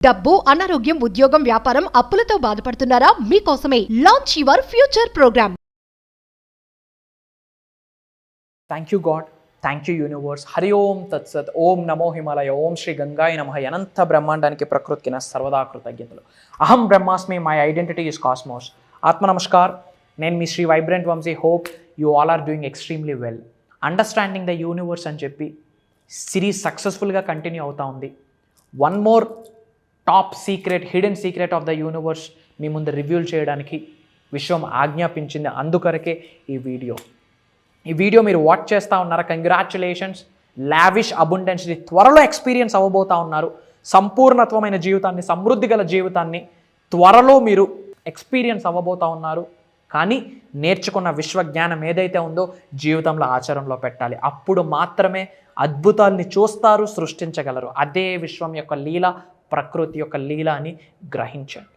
డబ్బు, అనారోగ్యం, ఉద్యోగం, వ్యాపారం, అప్పులతో బాధపడుతున్నారా? మీకోసమే launch your future programme. Thank you God, thank you universe. Hari Om తత్సత్. ఓం నమో హిమాలయ. ఓం శ్రీ గంగాయ నమః. అనంత బ్రహ్మాండానికి ప్రకృతికి నా సర్వదా కృతజ్ఞతలు. అహం బ్రహ్మాస్మి, మై ఐడెంటిటీ ఈస్ కాస్మోస్. ఆత్మ నమస్కార్. నేను మీ Shri vibrant Vamshi. Hope you all are doing extremely well. Understanding the universe అని చెప్పి సిరీస్ సక్సెస్ఫుల్గా కంటిన్యూ అవుతా ఉంది. One more top secret, hidden secret of the universe మీ ముందు రివ్యూల్ చేయడానికి విశ్వం ఆజ్ఞాపించింది. అందుకొరకే ఈ వీడియో మీరు వాచ్ చేస్తూ ఉన్నారు. కంగ్రాచులేషన్స్. లావిష్ అబుండెన్స్ త్వరలో ఎక్స్పీరియన్స్ అవ్వబోతూ ఉన్నారు. సంపూర్ణత్వమైన జీవితాన్ని, సమృద్ధి గల జీవితాన్ని త్వరలో మీరు ఎక్స్పీరియన్స్ అవ్వబోతూ ఉన్నారు. కానీ నేర్చుకున్న విశ్వజ్ఞానం ఏదైతే ఉందో జీవితంలో ఆచరణలో పెట్టాలి. అప్పుడు మాత్రమే అద్భుతాల్ని చూస్తారు, సృష్టించగలరు. అదే విశ్వం యొక్క లీల, ప్రకృతి యొక్క లీల అని గ్రహించండి.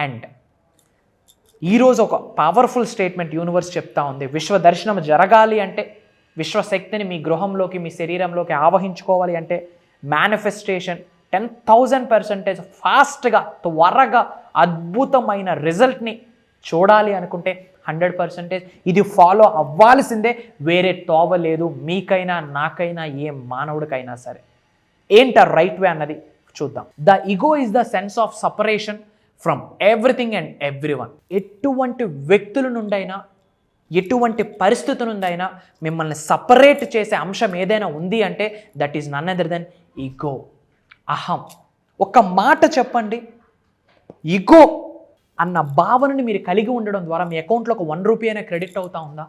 అండ్ ఈరోజు ఒక పవర్ఫుల్ స్టేట్మెంట్ యూనివర్స్ చెప్తా ఉంది. విశ్వ దర్శనం జరగాలి అంటే, విశ్వశక్తిని మీ గృహంలోకి, మీ శరీరంలోకి ఆవహించుకోవాలి అంటే మేనిఫెస్టేషన్ 10,000% ఫాస్ట్గా, త్వరగా అద్భుతమైన రిజల్ట్ని చూడాలి అనుకుంటే 100% ఇది ఫాలో అవ్వాల్సిందే. వేరే తోవ లేదు. మీకైనా, నాకైనా, ఏ మానవుడికైనా సరే. ఏంట రైట్ వే అన్నది చూద్దాం. The ego is the sense of separation from everything and everyone. ఎటువంటి వ్యక్తుల నుండైనా, ఎటువంటి పరిస్థితి నుండైనా మిమ్మల్ని సపరేట్ చేసే అంశం ఏదైనా ఉంది అంటే that is none other than ego, అహం. ఒక మాట చెప్పండి, ఈగో అన్న భావనని మీరు కలిగి ఉండడం ద్వారా మీ అకౌంట్లో ఒక 1 రూపీ అయినా క్రెడిట్ అవుతా ఉందా?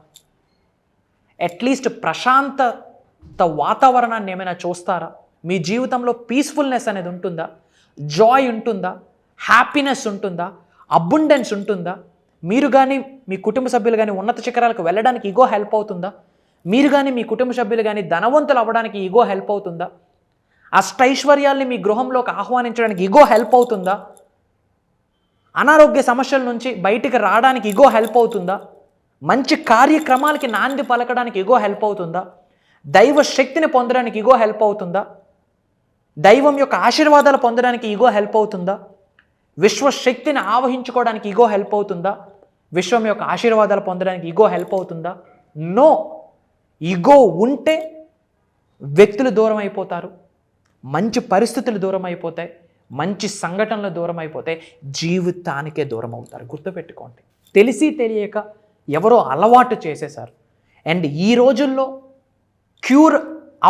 అట్లీస్ట్ ప్రశాంతత వాతావరణాన్ని ఏమైనా చూస్తారా? మీ జీవితంలో పీస్ఫుల్నెస్ అనేది ఉంటుందా? జాయ్ ఉంటుందా? హ్యాపీనెస్ ఉంటుందా? అబుండెన్స్ ఉంటుందా? మీరు కానీ, మీ కుటుంబ సభ్యులు కానీ ఉన్నత శిఖరాలకు వెళ్ళడానికి ఈగో హెల్ప్ అవుతుందా? మీరు కానీ, మీ కుటుంబ సభ్యులు కానీ ధనవంతులు అవ్వడానికి ఈగో హెల్ప్ అవుతుందా? అష్టైశ్వర్యాల్ని మీ గృహంలోకి ఆహ్వానించడానికి ఈగో హెల్ప్ అవుతుందా? అనారోగ్య సమస్యల నుంచి బయటికి రావడానికి ఈగో హెల్ప్ అవుతుందా? మంచి కార్యక్రమాలకి నాంది పలకడానికి ఈగో హెల్ప్ అవుతుందా? దైవ శక్తిని పొందడానికి ఈగో హెల్ప్ అవుతుందా? దైవం యొక్క ఆశీర్వాదాలు పొందడానికి ఈగో హెల్ప్ అవుతుందా? విశ్వశక్తిని ఆవహించుకోవడానికి ఈగో హెల్ప్ అవుతుందా? విశ్వం యొక్క ఆశీర్వాదాలు పొందడానికి ఈగో హెల్ప్ అవుతుందా? నో. ఈగో ఉంటే వ్యక్తులు దూరం అయిపోతారు, మంచి పరిస్థితులు దూరం అయిపోతాయి, మంచి సంఘటనలు దూరం అయిపోతాయి, జీవితానికే దూరం అవుతారు. గుర్తుపెట్టుకోండి. తెలిసి తెలియక ఎవరో అలవాటు చేసేశారు. అండ్ ఈ రోజుల్లో క్యూర్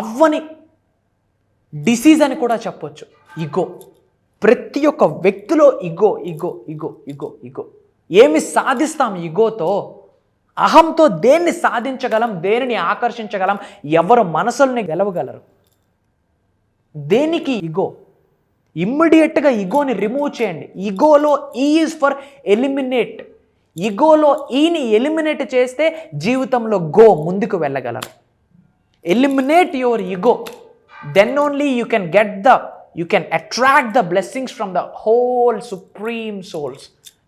అవ్వని డిసీజ్ అని కూడా చెప్పొచ్చు ఈగో. ప్రతి ఒక్క వ్యక్తిలో ego ego ego ego ego. ఏమి సాధిస్తాం ఈగోతో? అహంతో దేన్ని సాధించగలం? దేనిని ఆకర్షించగలం? ఎవరు మనసుల్ని గెలవగలరు? దేనికి ఈగో? ఇమ్మీడియట్గా ఈగోని రిమూవ్ చేయండి. ఈగోలో ఈ ఈజ్ ఫర్ ఎలిమినేట్. ఈగోలో ఈని ఎలిమినేట్ చేస్తే జీవితంలో గో, ముందుకు వెళ్ళగలరు. Eliminate your ego, then only you can attract the blessings from the whole supreme souls.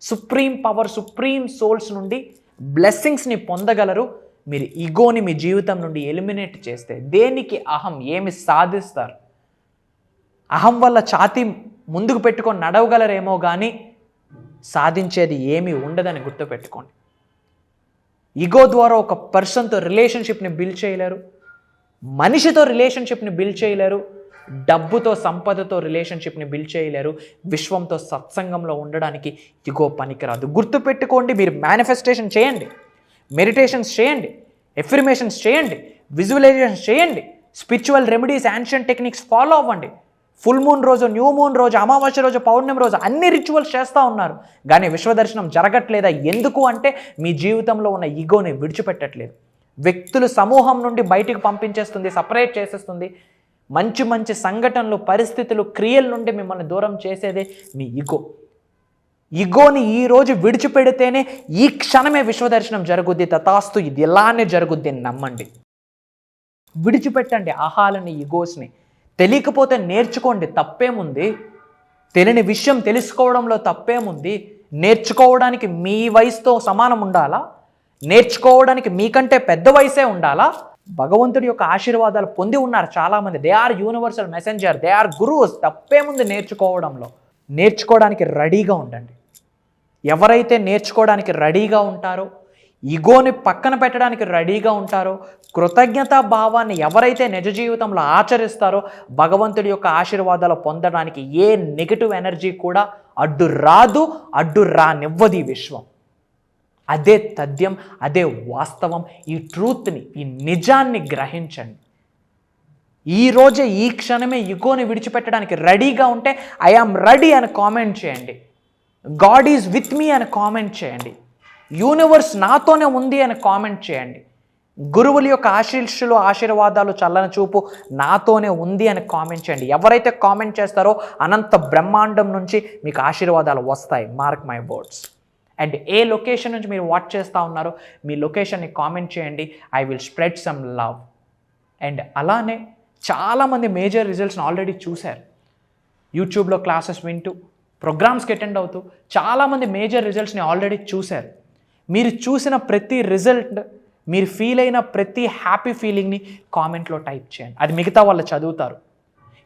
Supreme power, supreme souls నుండి బ్లెస్సింగ్స్ని పొందగలరు మీరు ఈగోని మీ జీవితం నుండి ఎలిమినేట్ చేస్తే. దేనికి అహం? ఏమి సాధిస్తారు? అహం వల్ల ఛాతీ ముందుకు పెట్టుకొని నడవగలరేమో కానీ సాధించేది ఏమీ ఉండదని గుర్తుపెట్టుకోండి. ఈగో ద్వారా ఒక పర్సన్తో రిలేషన్షిప్ని బిల్డ్ చేయలేరు, మనిషితో రిలేషన్షిప్ని బిల్డ్ చేయలేరు, డబ్బుతో, సంపదతో రిలేషన్షిప్ని బిల్డ్ చేయలేరు, విశ్వంతో సత్సంగంలో ఉండడానికి ఈగో పనికిరాదు. గుర్తుపెట్టుకోండి. మీరు మేనిఫెస్టేషన్ చేయండి, మెడిటేషన్స్ చేయండి, ఎఫర్మేషన్స్ చేయండి, విజువలైజేషన్స్ చేయండి, spiritual remedies, ancient techniques follow అవ్వండి. ఫుల్ మూన్ రోజు, న్యూ మూన్ రోజు, అమావాస్య రోజు, పౌర్ణమి రోజు అన్ని రిచువల్స్ చేస్తూ ఉన్నారు. కానీ విశ్వదర్శనం జరగట్లేదా? ఎందుకు అంటే మీ జీవితంలో ఉన్న ఈగోని విడిచిపెట్టట్లేదు. వ్యక్తులు సమూహం నుండి బయటికి పంపించేస్తుంది, సపరేట్ చేసేస్తుంది. మంచి మంచి సంఘటనలు, పరిస్థితులు, క్రియల నుండి మిమ్మల్ని దూరం చేసేదే మీ ఈగో. ఈగోని ఈరోజు విడిచిపెడితేనే ఈ క్షణమే విశ్వదర్శనం జరుగుద్ది. తథాస్తు, ఇది ఇలానే జరుగుద్ది నమ్మండి. విడిచిపెట్టండి ఆహాలని, ఈగోస్ని. తెలియకపోతే నేర్చుకోండి, తప్పేముంది? తెలియని విషయం తెలుసుకోవడంలో తప్పేముంది? నేర్చుకోవడానికి మీ వయసుతో సమానం ఉండాలా? నేర్చుకోవడానికి మీకంటే పెద్ద వయసే ఉండాలా? భగవంతుడి యొక్క ఆశీర్వాదాలు పొంది ఉన్నారు చాలామంది. They are universal messenger, they are గురువుస్. తప్పేముంది నేర్చుకోవడంలో. నేర్చుకోవడానికి రెడీగా ఉండండి. ఎవరైతే నేర్చుకోవడానికి రెడీగా ఉంటారో, ఈగోని పక్కన పెట్టడానికి రెడీగా ఉంటారో, కృతజ్ఞతా భావాన్ని ఎవరైతే నిజ జీవితంలో ఆచరిస్తారో, భగవంతుడి యొక్క ఆశీర్వాదాలు పొందడానికి ఏ నెగిటివ్ ఎనర్జీ కూడా అడ్డు రాదు, అడ్డు రానివ్వదు ఈ విశ్వం. అదే తథ్యం, అదే వాస్తవం. ఈ ట్రూత్ని, ఈ నిజాన్ని గ్రహించండి. ఈరోజే, ఈ క్షణమే ఈగోని విడిచిపెట్టడానికి రెడీగా ఉంటే ఐ ఆమ్ రెడీ అని కామెంట్ చేయండి. గాడ్ ఈజ్ విత్ మీ అని కామెంట్ చేయండి. యూనివర్స్ నాతోనే ఉంది అని కామెంట్ చేయండి. గురువుల యొక్క ఆశీస్సులు, ఆశీర్వాదాలు, చల్లని చూపు నాతోనే ఉంది అని కామెంట్ చేయండి. ఎవరైతే కామెంట్ చేస్తారో అనంత బ్రహ్మాండం నుంచి మీకు ఆశీర్వాదాలు వస్తాయి. Mark my words. And A location నుంచి మీరు వాచ్ చేస్తూ ఉన్నారో మీ లొకేషన్ని కామెంట్ చేయండి. I will spread some love. And అలానే చాలామంది మేజర్ రిజల్ట్స్ని ఆల్రెడీ చూశారు. యూట్యూబ్లో క్లాసెస్ వింటూ, ప్రోగ్రామ్స్కి అటెండ్ అవుతూ చాలామంది మేజర్ రిజల్ట్స్ని ఆల్రెడీ చూశారు. మీరు చూసిన ప్రతి రిజల్ట్, మీరు ఫీల్ అయిన ప్రతి హ్యాపీ ఫీలింగ్ని కామెంట్లో టైప్ చేయండి. అది మిగతా వాళ్ళు చదువుతారు.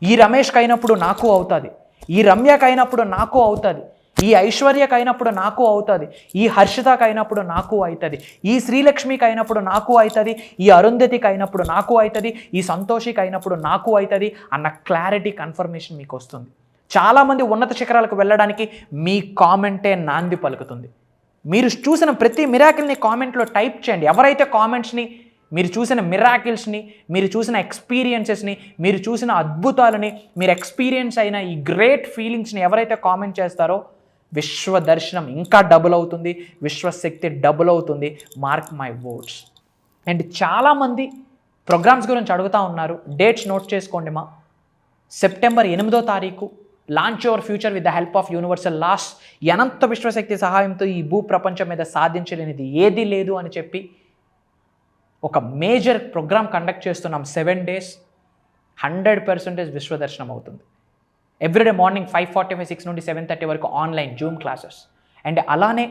ఈ రమేష్కి అయినప్పుడు నాకు అవుతుంది, ఈ రమ్యకి అయినప్పుడు నాకు అవుతుంది, ఈ ఐశ్వర్యకి అయినప్పుడు నాకు అవుతుంది, ఈ హర్షితకి అయినప్పుడు నాకు అవుతుంది, ఈ శ్రీలక్ష్మికి అయినప్పుడు నాకు అవుతుంది, ఈ అరుంధతికి అయినప్పుడు నాకు అవుతుంది, ఈ సంతోషికి అయినప్పుడు నాకు అవుతుంది అన్న క్లారిటీ, కన్ఫర్మేషన్ మీకు వస్తుంది. చాలామంది ఉన్నత శిఖరాలకు వెళ్ళడానికి మీ కామెంటే నాంది పలుకుతుంది. మీరు చూసిన ప్రతి మిరాకిల్ని కామెంట్లో టైప్ చేయండి. ఎవరైతే కామెంట్స్ని, మీరు చూసిన మిరాకిల్స్ని, మీరు చూసిన ఎక్స్పీరియన్సెస్ని, మీరు చూసిన అద్భుతాలని, మీరు ఎక్స్పీరియన్స్ అయిన ఈ గ్రేట్ ఫీలింగ్స్ని ఎవరైతే కామెంట్ చేస్తారో విశ్వ దర్శనం ఇంకా డబుల్ అవుతుంది, విశ్వశక్తి డబుల్ అవుతుంది. Mark my words. అండ్ చాలామంది ప్రోగ్రామ్స్ గురించి అడుగుతూ ఉన్నారు. డేట్స్ నోట్ చేసుకోండి మా. సెప్టెంబర్ 8వ తారీఖు launch your future with the help of universal laws. అనంత విశ్వశక్తి సహాయంతో ఈ భూ ప్రపంచం మీద సాధించలేనిది ఏదీ లేదు అని చెప్పి ఒక మేజర్ ప్రోగ్రామ్ కండక్ట్ చేస్తున్నాం. 7 days 100% విశ్వదర్శనం అవుతుంది. ఎవ్రీడే మార్నింగ్ 5:45, 6 నుండి 7:30 వరకు ఆన్లైన్ జూమ్ క్లాసెస్. అండ్ అలానే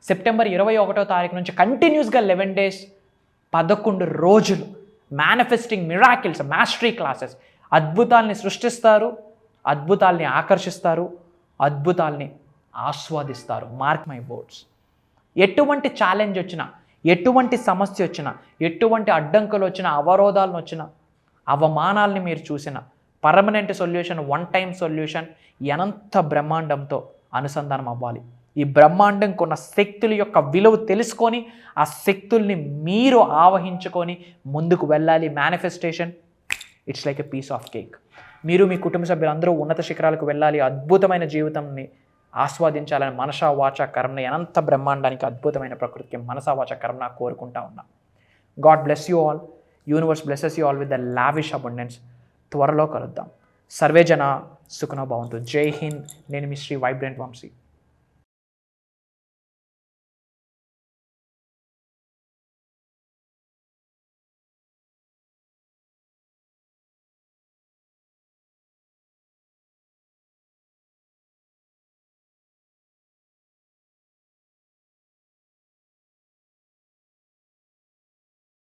సెప్టెంబర్ 21వ తారీఖు నుంచి కంటిన్యూస్గా 11 days 11 రోజులు మేనిఫెస్టింగ్ మిరాకిల్స్ మాస్టరీ క్లాసెస్. అద్భుతాల్ని సృష్టిస్తారు, అద్భుతాల్ని ఆకర్షిస్తారు, అద్భుతాల్ని ఆస్వాదిస్తారు. Mark my words. ఎటువంటి ఛాలెంజ్ వచ్చినా, ఎటువంటి సమస్య వచ్చినా, ఎటువంటి అడ్డంకులు వచ్చినా, అవరోధాలను వచ్చినా, అవమానాల్ని మీరు చూసిన permanent solution, one time solution అనంత బ్రహ్మాండంతో అనుసంధానం అవ్వాలి. ఈ బ్రహ్మాండంకు ఉన్న శక్తుల యొక్క విలువ తెలుసుకొని ఆ శక్తుల్ని మీరు ఆవహించుకొని ముందుకు వెళ్ళాలి. Manifestation it's like a piece of cake. మీరు మీ కుటుంబ సభ్యులందరూ ఉన్నత శిఖరాలకు వెళ్ళాలి, అద్భుతమైన జీవితాన్ని ఆస్వాదించాలని మనసా వాచ కర్మని అనంత బ్రహ్మాండానికి అద్భుతమైన ప్రకృతికి మనసా వాచ కర్మ కోరుకుంటా ఉన్నా. God bless you all. Universe blesses you all with the lavish abundance. త్వరలో కలుద్దాం. సర్వే జన సుఖనో భవంతు. జై హింద్. నేను మీ శ్రీ వైబ్రెంట్ వంశీ.